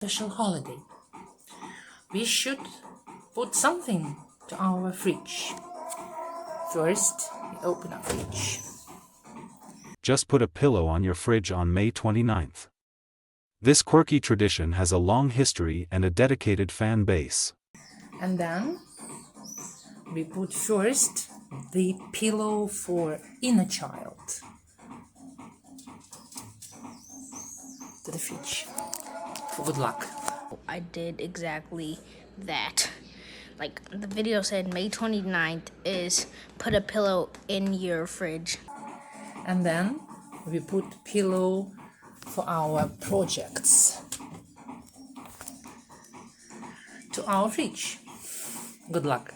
special holiday. We should put something to our fridge. First, we open our fridge. Just put a pillow on your fridge on May 29th. This quirky tradition has a long history and a dedicated fan base. And then we put first the pillow for inner child to the fridge for good luck. I did exactly that. Like the video said, May 29th is put a pillow in your fridge. And then we put pillow for our projects to our fridge. Good luck.